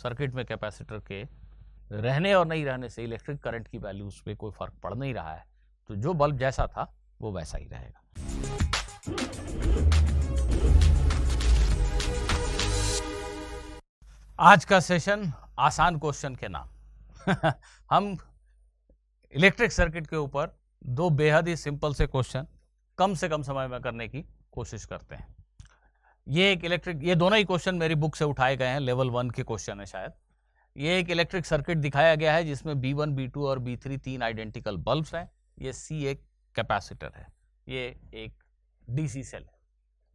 Circuit में capacitor के रहने और नहीं रहने से इलेक्ट्रिक करंट की वैल्यूज पे कोई फर्क पड़ नहीं रहा है, तो जो बल्ब जैसा था वो वैसा ही रहेगा। आज का सेशन आसान क्वेश्चन के नाम हम इलेक्ट्रिक सर्किट के ऊपर दो बेहद ही सिंपल से क्वेश्चन कम से कम समय में करने की कोशिश करते हैं। ये दोनों ही क्वेश्चन मेरी बुक से उठाए गए हैं, लेवल 1 के क्वेश्चन है शायद। ये एक इलेक्ट्रिक सर्किट दिखाया गया है जिसमें B1, B2 और B3 तीन आइडेंटिकल बल्ब्स हैं। ये C एक कैपेसिटर है, ये एक DC सेल है।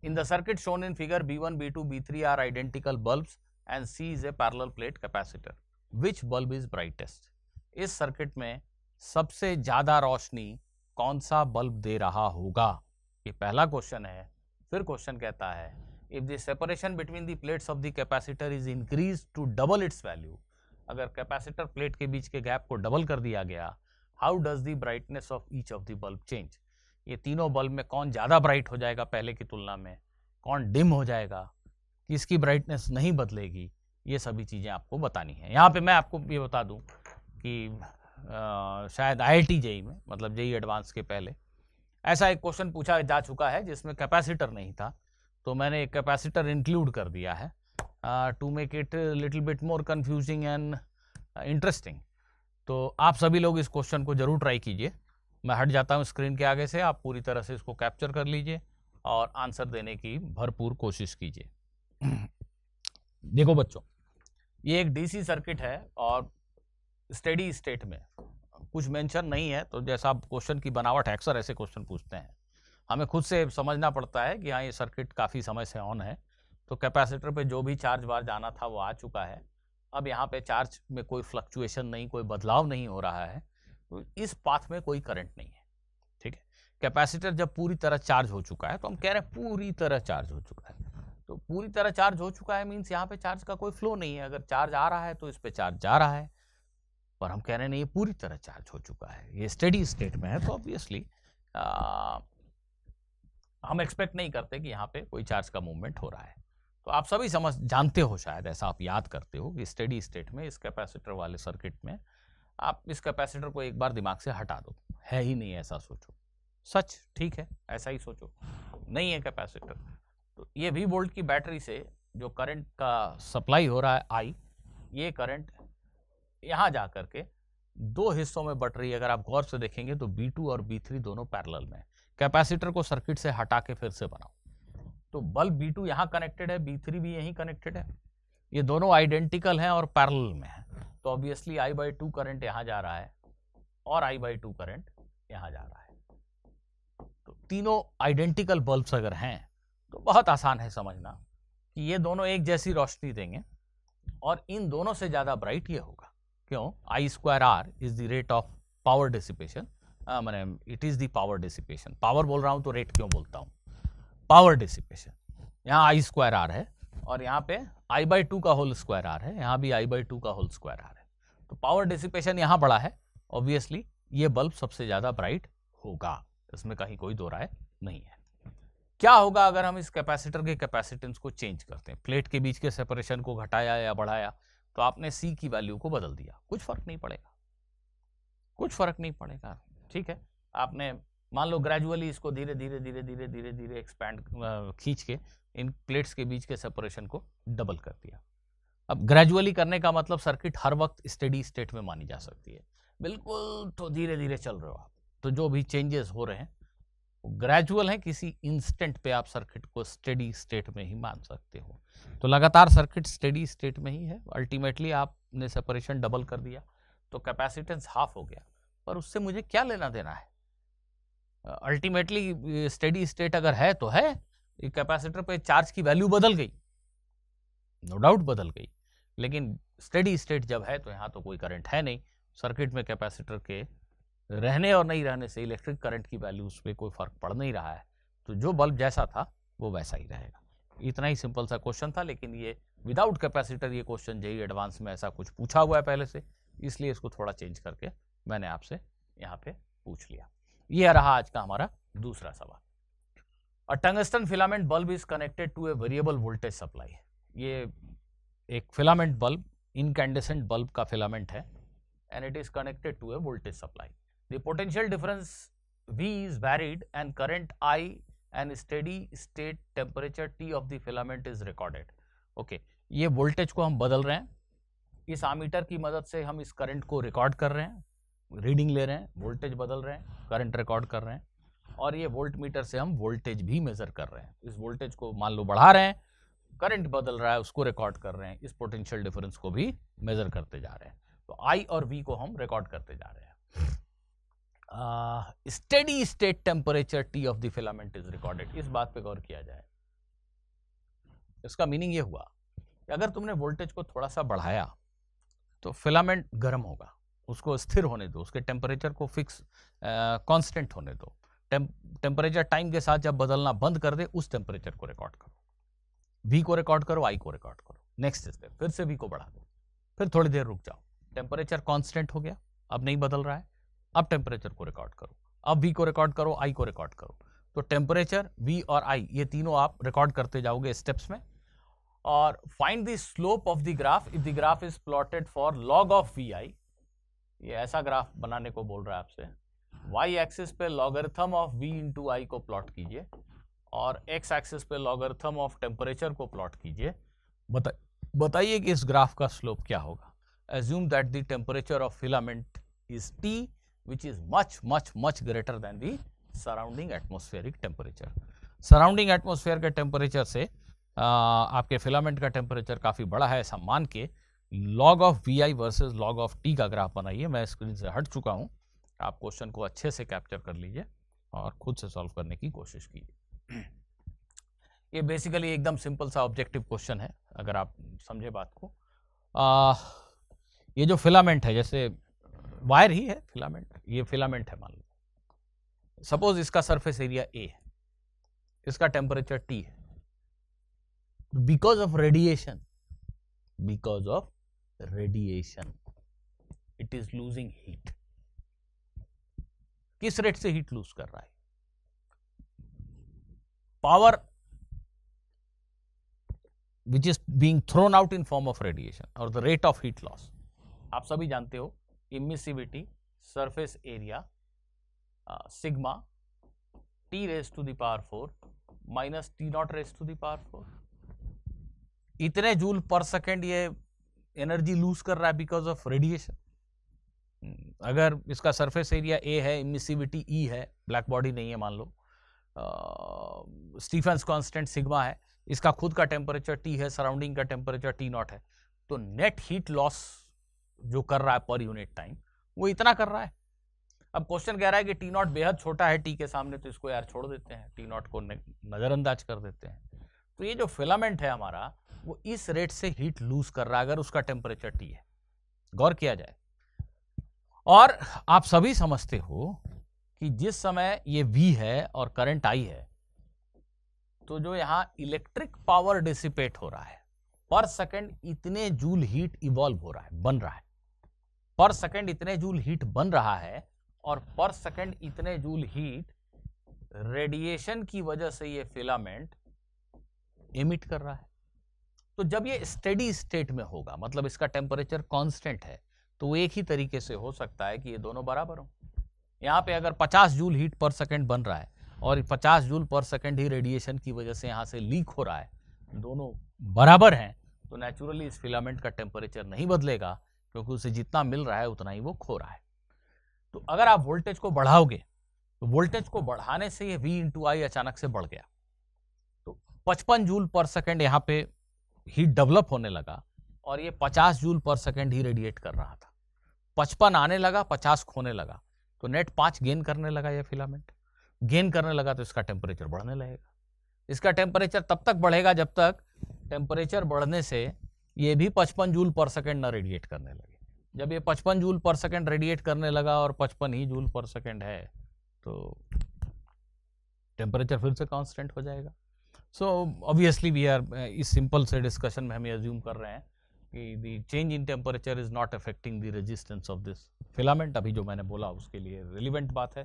In the circuit shown in figure B1, B2, B3 are identical bulbs and C is a parallel plate capacitor. Which bulb is brightest? इस सर्किट में सबसे ज्यादा रोशनी कौन सा बल्ब दे रहा होगा, ये पहला क्वेश्चन है। फिर क्वेश्चन कहता है if the separation between the plates of the capacitor is increase to double its value, अगर कैपेसिटर प्लेट के बीच के गैप को डबल कर दिया गया, how does the brightness of each of the bulb change? ये तीनों बल्ब में कौन ज्यादा ब्राइट हो जाएगा पहले की तुलना में, कौन डिम हो जाएगा, किसकी ब्राइटनेस नहीं बदलेगी, ये सभी चीजें आपको बतानी है। यहाँ पे मैं आपको ये बता दूं कि शायद IIT JEE में, मतलब JEE एडवांस के पहले ऐसा एक क्वेश्चन पूछा जा चुका है जिसमें कैपेसिटर नहीं था, तो मैंने एक कैपेसिटर इंक्लूड कर दिया है to make it little bit more confusing and interesting. तो आप सभी लोग इस क्वेश्चन को जरूर ट्राई कीजिए। मैं हट जाता हूँ स्क्रीन के आगे से, आप पूरी तरह से इसको कैप्चर कर लीजिए और आंसर देने की भरपूर कोशिश कीजिए। देखो बच्चों, ये एक DC सर्किट है और स्टेडी स्टेट में कुछ मेंशन नहीं है, तो जैसा क्वेश्चन की बनावट है, अक्सर ऐसे क्वेश्चन पूछते हैं, हमें खुद से समझना पड़ता है कि हाँ ये सर्किट काफ़ी समय से ऑन है, तो कैपेसिटर पे जो भी चार्ज बार जाना था वो आ चुका है। अब यहाँ पे चार्ज में कोई फ्लक्चुएशन नहीं, कोई बदलाव नहीं हो रहा है, तो इस पाथ में कोई करंट नहीं है। ठीक है, कैपेसिटर जब पूरी तरह चार्ज हो चुका है, तो हम कह रहे हैं पूरी तरह चार्ज हो चुका है, तो पूरी तरह चार्ज हो चुका है मीन्स यहाँ पे चार्ज का कोई फ्लो नहीं है। अगर चार्ज आ रहा है तो इस पे चार्ज जा रहा है, पर हम कह रहे हैं नहीं ये पूरी तरह चार्ज हो चुका है, ये स्टेडी स्टेट में है, तो ऑब्वियसली हम एक्सपेक्ट नहीं करते कि यहाँ पे कोई चार्ज का मूवमेंट हो रहा है। तो आप सभी जानते हो, शायद ऐसा आप याद करते हो कि स्टेडी स्टेट में इस कैपेसिटर वाले सर्किट में आप इस कैपेसिटर को एक बार दिमाग से हटा दो, है ही नहीं ऐसा सोचो, सच ठीक है ऐसा ही सोचो, नहीं है कैपेसिटर, तो ये 20 वोल्ट की बैटरी से जो करंट का सप्लाई हो रहा है I, ये करंट यहाँ जा करके दो हिस्सों में बट रही है। अगर आप गौर से देखेंगे तो B2 और B3 दोनों पैरेलल में। कैपेसिटर को सर्किट से हटा के फिर से बनाओ, तो बल्ब B2 यहाँ कनेक्टेड है, B3 भी यहीं कनेक्टेड है, ये दोनों आइडेंटिकल हैं और पैरेलल में है, तो ऑब्वियसली I/2 करंट यहाँ जा रहा है और I/2 करंट यहाँ जा रहा है। तो तीनों आइडेंटिकल बल्ब्स अगर हैं तो बहुत आसान है समझना कि ये दोनों एक जैसी रोशनी देंगे और इन दोनों से ज्यादा ब्राइट ये होगा। क्यों? I²R is the rate of power dissipation, मैंने it is the power dissipation, power बोल रहा हूं तो रेट क्यों बोलता हूं, पावर डिसिपेशन। यहाँ I²R है और यहाँ पे I/2 का होल स्क्वायर R है, यहाँ भी I/2 का होल स्क्वायर R है, तो पावर डिसिपेशन यहाँ बड़ा है, ऑब्वियसली ये बल्ब सबसे ज्यादा ब्राइट होगा, इसमें कहीं कोई दो राय नहीं है। क्या होगा अगर हम इस कैपेसिटर के कैपेसिटेंस को चेंज करते हैं, प्लेट के बीच के सेपरेशन को घटाया या बढ़ाया, तो आपने C की वैल्यू को बदल दिया, कुछ फर्क नहीं पड़ेगा, कुछ फर्क नहीं पड़ेगा। ठीक है, आपने मान लो ग्रेजुअली इसको धीरे धीरे धीरे धीरे धीरे धीरे एक्सपैंड खींच के इन प्लेट्स के बीच के सेपरेशन को डबल कर दिया। अब ग्रेजुअली करने का मतलब सर्किट हर वक्त स्टेडी स्टेट में मानी जा सकती है, बिल्कुल तो धीरे धीरे चल रहे हो आप, तो जो भी चेंजेस हो रहे हैं ग्रेजुअल है, किसी इंस्टेंट पे आप सर्किट को स्टेडी स्टेट में ही मान सकते हो। तो लगातार सर्किट स्टेडी स्टेट में ही है, अल्टीमेटली आपने सेपरेशन डबल कर दिया तो कैपेसिटेंस हाफ हो गया, पर उससे मुझे क्या लेना देना है, अल्टीमेटली स्टेडी स्टेट अगर है तो है, कैपेसिटर पे चार्ज की वैल्यू बदल गई, नो डाउट बदल गई, लेकिन स्टेडी स्टेट जब है तो यहाँ तो कोई करंट है नहीं, सर्किट में कैपेसिटर के रहने और नहीं रहने से इलेक्ट्रिक करंट की वैल्यूज पे कोई फर्क पड़ नहीं रहा है, तो जो बल्ब जैसा था वो वैसा ही रहेगा। इतना ही सिंपल सा क्वेश्चन था, लेकिन ये विदाउट कैपेसिटर ये क्वेश्चन JEE एडवांस में ऐसा कुछ पूछा हुआ है पहले से, इसलिए इसको थोड़ा चेंज करके मैंने आपसे यहाँ पे पूछ लिया। ये रहा आज का हमारा दूसरा सवाल। A tungsten filament bulb is connected to a variable voltage supply. ये एक फिलामेंट बल्ब incandescent bulb का filament है and it is connected to a voltage supply. The potential difference V is varied and current I and steady state temperature T of the filament is recorded. Okay, ये voltage को हम बदल रहे हैं, इस ammeter की मदद से हम इस करंट को रिकॉर्ड कर रहे हैं, रीडिंग ले रहे हैं, वोल्टेज बदल रहे हैं, करंट रिकॉर्ड कर रहे हैं, और ये वोल्ट मीटर से हम वोल्टेज भी मेजर कर रहे हैं। इस वोल्टेज को मान लो बढ़ा रहे हैं, करंट बदल रहा है, उसको रिकॉर्ड कर रहे हैं, इस पोटेंशियल डिफरेंस को भी मेजर करते जा रहे हैं। तो आई और वी को हम रिकॉर्ड करते जा रहे हैं। Steady state temperature T of the filament is recorded. इस बात पे गौर किया जाए, इसका मीनिंग ये हुआ कि अगर तुमने वोल्टेज को थोड़ा सा बढ़ाया तो फिलामेंट गर्म होगा, उसको स्थिर होने दो, उसके टेम्परेचर को फिक्स कांस्टेंट होने दो। टेम्परेचर टाइम के साथ जब बदलना बंद कर दे उस टेम्परेचर को रिकॉर्ड करो, V को रिकॉर्ड करो, I को रिकॉर्ड करो। नेक्स्ट स्टेप, फिर से V को बढ़ा दो, फिर थोड़ी देर रुक जाओ, टेम्परेचर कांस्टेंट हो गया, अब नहीं बदल रहा है, अब टेम्परेचर को रिकॉर्ड करो, अब V को रिकॉर्ड करो, I को रिकॉर्ड करो। तो टेम्परेचर V और I ये तीनों आप रिकॉर्ड करते जाओगे स्टेप्स में। और find the slope of the graph if the graph is plotted for log of VI। ये ऐसा ग्राफ बनाने को बोल रहा है आपसे, y एक्सिस पे logarithm of V into I को प्लॉट कीजिए और x एक्सिस पे लॉगरिथम ऑफ टेम्परेचर को प्लॉट कीजिए। बताइए कि इस ग्राफ का स्लोप क्या होगा। Assume that the temperature of filament is T which is much greater than the surrounding atmospheric temperature। Surrounding atmosphere के टेम्परेचर से आपके फिलामेंट का टेम्परेचर काफ़ी बड़ा है ऐसा मान के log of VI versus log of T का ग्राफ बनाइए। मैं स्क्रीन से हट चुका हूँ, आप क्वेश्चन को अच्छे से कैप्चर कर लीजिए और खुद से सॉल्व करने की कोशिश कीजिए। ये बेसिकली एकदम सिंपल सा ऑब्जेक्टिव क्वेश्चन है अगर आप समझे बात को। ये जो फिलामेंट है, जैसे वायर ही है फिलामेंट, ये फिलामेंट है मान लो, सपोज इसका सरफेस एरिया A है, इसका टेम्परेचर T है। Because of radiation it is losing heat. किस रेट से हीट लूज कर रहा है? Power which is being thrown out in form of radiation or the rate of heat loss। आप सभी जानते हो emissivity, surface area, sigma T raise to the power 4 minus T not raise to the power 4। इतने joule पर second ये energy lose कर रहा है बिकॉज ऑफ रेडिएशन। अगर इसका सरफेस एरिया A है, इमिसिविटी E है, ब्लैक बॉडी नहीं है मान लो, स्टीफेंस कांस्टेंट सिग्मा है, इसका खुद का टेम्परेचर T है, सराउंडिंग का टेम्परेचर T नॉट है, तो नेट हीट लॉस जो कर रहा है पर यूनिट टाइम वो इतना कर रहा है। अब क्वेश्चन कह रहा है कि T नॉट बेहद छोटा है T के सामने, तो इसको यार छोड़ देते हैं, T नॉट को नजरअंदाज कर देते हैं। तो ये जो फिलामेंट है हमारा वो इस रेट से हीट लूज कर रहा है अगर उसका टेम्परेचर T है, गौर किया जाए। और आप सभी समझते हो कि जिस समय ये V है और करंट I है, तो जो यहाँ इलेक्ट्रिक पावर डिसिपेट हो रहा है पर सेकंड इतने जूल हीट इवॉल्व हो रहा है, बन रहा है, पर सेकंड इतने जूल हीट बन रहा है और पर सेकंड इतने जूल हीट रेडिएशन की वजह से ये फिलामेंट एमिट कर रहा है। तो जब ये स्टेडी स्टेट में होगा, मतलब इसका टेम्परेचर कांस्टेंट है, तो वो एक ही तरीके से हो सकता है कि ये दोनों बराबर हो। यहाँ पे अगर 50 जूल हीट पर सेकंड बन रहा है और 50 जूल पर सेकंड ही रेडिएशन की वजह से यहाँ से लीक हो रहा है, दोनों बराबर हैं, तो नेचुरली इस फिलामेंट का टेम्परेचर नहीं बदलेगा क्योंकि उसे जितना मिल रहा है उतना ही वो खो रहा है। तो अगर आप वोल्टेज को बढ़ाओगे तो वोल्टेज को बढ़ाने से ये V इंटू I अचानक से बढ़ गया, तो 55 जूल पर सेकंड यहाँ पे हीट डेवलप होने लगा और ये 50 जूल पर सेकंड ही रेडिएट कर रहा था। 55 आने लगा, 50 खोने लगा, तो नेट 5 गेन करने लगा। ये फिलामेंट गेन करने लगा तो इसका टेम्परेचर बढ़ने लगेगा। इसका टेम्परेचर तब तक बढ़ेगा जब तक टेम्परेचर बढ़ने से ये भी 55 जूल पर सेकंड ना रेडिएट करने लगे। जब ये 55 जूल पर सेकंड रेडिएट करने लगा और 55 ही जूल पर सेकंड है, तो टेम्परेचर फिर से कांस्टेंट हो जाएगा। सो ऑब्वियसली वी आर, इस सिंपल से डिस्कशन में हम ये अज्यूम कर रहे हैं कि the change in temperature is not affecting the resistance of this filament. अभी जो मैंने बोला उसके लिए रिलेवेंट बात है।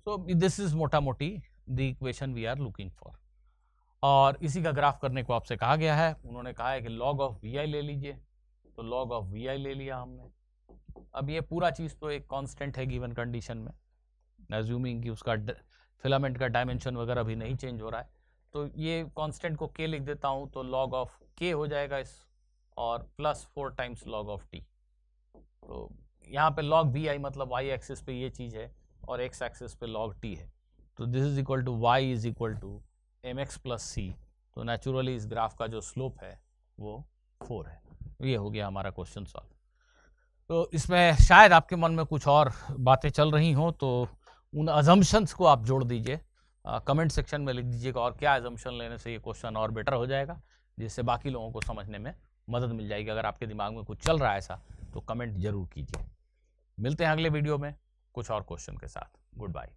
सो दिस इज मोटा मोटी the equation we are looking for. और इसी का ग्राफ करने को आपसे कहा गया है। उन्होंने कहा है कि लॉग ऑफ VI ले लीजिए, तो log ऑफ वी आई ले लिया हमने। अब ये पूरा चीज़ तो एक कांस्टेंट है गिवन कंडीशन में, एज्यूमिंग कि उसका फिलामेंट का डायमेंशन वगैरह भी नहीं चेंज हो रहा है, तो ये कांस्टेंट को k लिख देता हूँ, तो log ऑफ k हो जाएगा इस, और plus 4 times log of t। तो यहाँ पे log vi मतलब y एक्सिस पे ये चीज़ है और x एक्सिस पे log t है, तो this is equal to y is equal to mx plus c। तो नेचुरली इस ग्राफ का जो स्लोप है वो 4 है। ये हो गया हमारा क्वेश्चन सॉल्व। तो इसमें शायद आपके मन में कुछ और बातें चल रही हों, तो उन अजम्पशंस को आप जोड़ दीजिए, कमेंट सेक्शन में लिख दीजिएगा, और क्या अजम्पशन लेने से ये क्वेश्चन और बेटर हो जाएगा, जिससे बाकी लोगों को समझने में मदद मिल जाएगी। अगर आपके दिमाग में कुछ चल रहा है ऐसा, तो कमेंट जरूर कीजिए। मिलते हैं अगले वीडियो में कुछ और क्वेश्चन के साथ। Good bye.